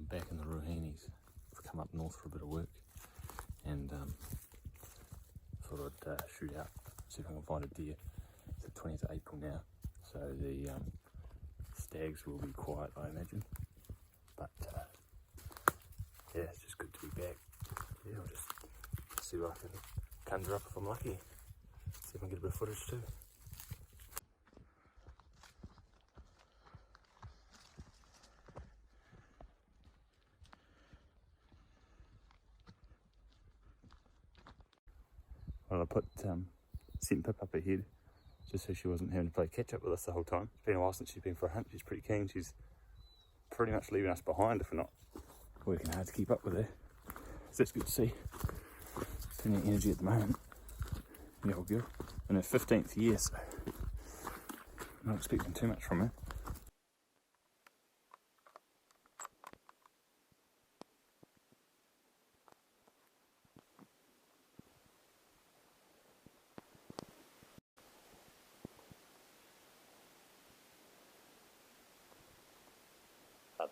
I'm back in the Ruahines. I've come up north for a bit of work and thought I'd shoot out, see if I can find a deer. It's the 20th of April now, so the stags will be quiet, I imagine. But yeah, it's just good to be back. Yeah, I'll just see what I can conjure up if I'm lucky. See if I can get a bit of footage too. Well, I put Scent Pip up ahead just so she wasn't having to play catch up with us the whole time. It's been a while since she's been for a hunt. She's pretty keen. She's pretty much leaving us behind if we're not working hard to keep up with her. So that's good to see. Plenty of energy at the moment. The old girl. In her 15th year, so not expecting too much from her.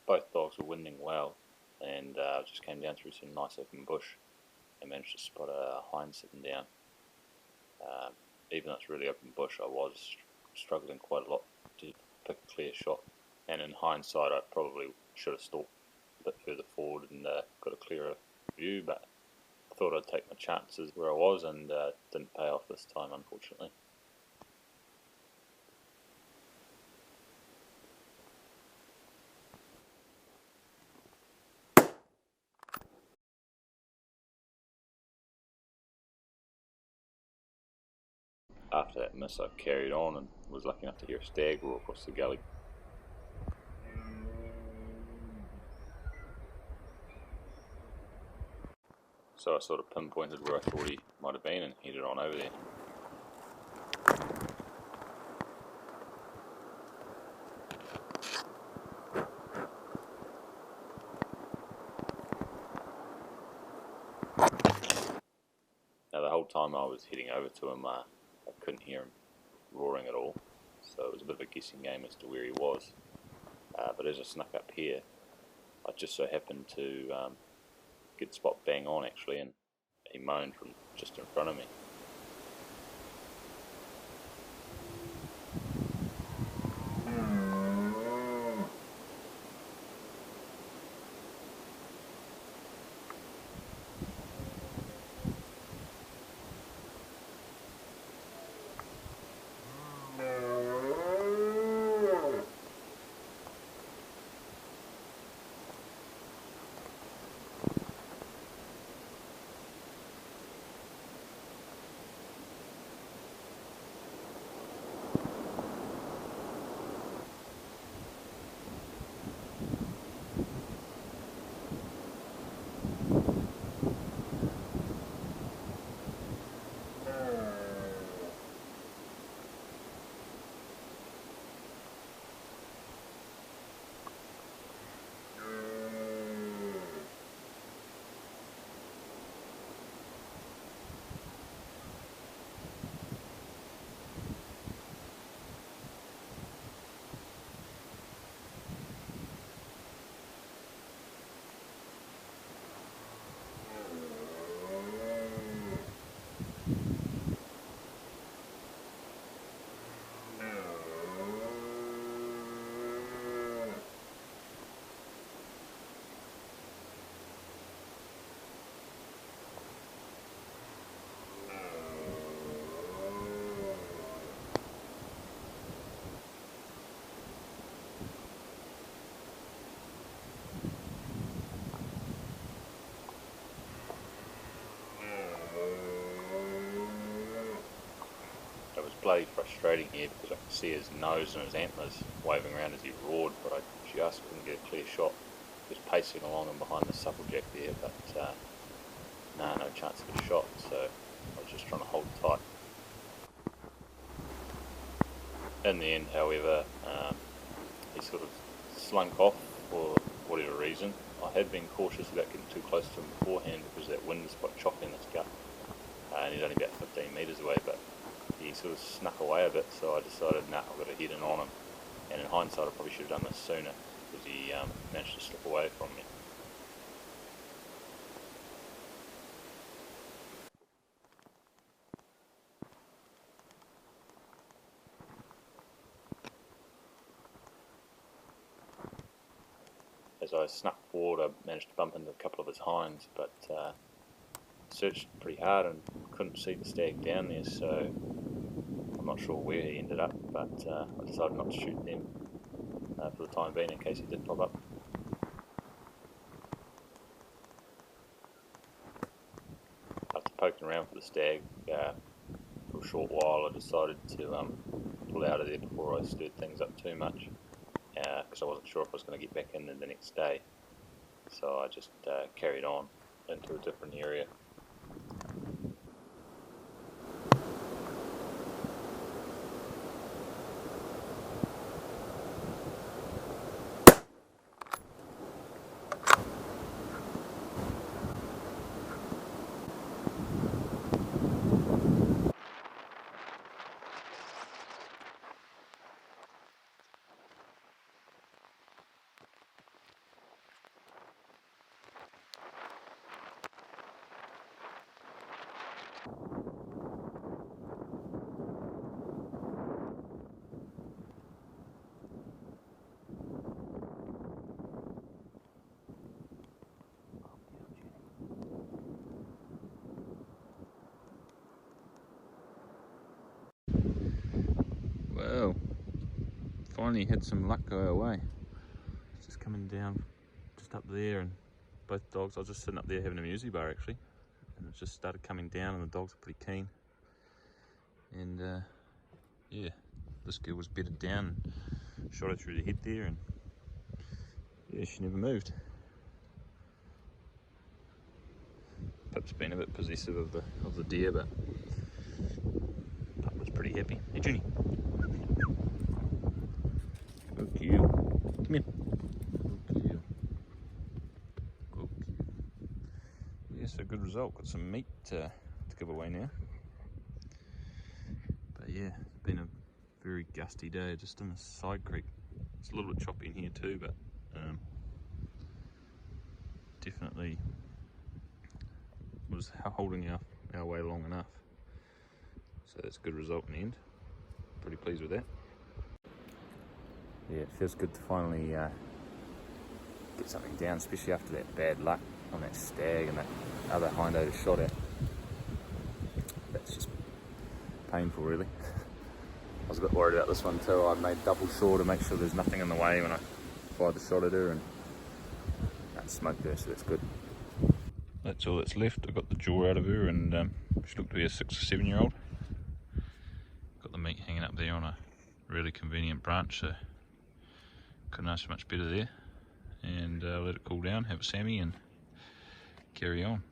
Both dogs were winding well, and just came down through some nice open bush and managed to spot a hind sitting down. Even though it's really open bush, I was struggling quite a lot to pick a clear shot, and in hindsight I probably should have stalked a bit further forward and got a clearer view, but I thought I'd take my chances where I was, and didn't pay off this time, unfortunately. After that miss, I carried on and was lucky enough to hear a stag roar across the gully. So I sort of pinpointed where I thought he might have been and headed on over there. Now the whole time I was heading over to him, I couldn't hear him roaring at all, so it was a bit of a guessing game as to where he was. But as I snuck up here, I just so happened to get the spot bang on actually, and he moaned from just in front of me. Bloody frustrating here because I could see his nose and his antlers waving around as he roared, but I just couldn't get a clear shot. He was pacing along and behind the supplejack there, but no chance of a shot, so I was just trying to hold tight. In the end, however, he sort of slunk off for whatever reason. I had been cautious about getting too close to him beforehand because that wind was quite choppy in this gut, and he's only about 15 metres away, but he sort of snuck away a bit, so I decided, nah, I've got to head in on him. And in hindsight, I probably should have done this sooner, because he managed to slip away from me. as I snuck forward, I managed to bump into a couple of his hinds, but searched pretty hard and couldn't see the stag down there, so I'm not sure where he ended up, but I decided not to shoot them for the time being in case he did pop up. After poking around for the stag for a short while, I decided to pull out of there before I stirred things up too much, because I wasn't sure if I was going to get back in there the next day. So I just carried on into a different area. Well, finally had some luck go our way. It's just coming down just up there, and both dogs, I was just sitting up there having a muesli bar actually, and it just started coming down and the dogs are pretty keen. And yeah, this girl was bedded down, shot her through the head there, and yeah, she never moved. Pip's been a bit possessive of the deer, but Pip was pretty happy. Hey Junie. Good girl. Come here. Good girl. Good girl. Yeah, so good result. Got some meat to give away now. But yeah, it's been a very gusty day just in the side creek. It's a little bit choppy in here too, but definitely was holding our way long enough. So that's a good result in the end. Pretty pleased with that. Yeah, it feels good to finally get something down, especially after that bad luck on that stag and that other hind I shot at. That's just painful really. I was a bit worried about this one too. I made double sure to make sure there's nothing in the way when I fired the shot at her, and that smoked her, so that's good. That's all that's left. I got the jaw out of her, and she looked to be a 6 or 7 year old. Got the meat hanging up there on a really convenient branch, so couldn't ask for much better there. And let it cool down, have a Sammy and carry on.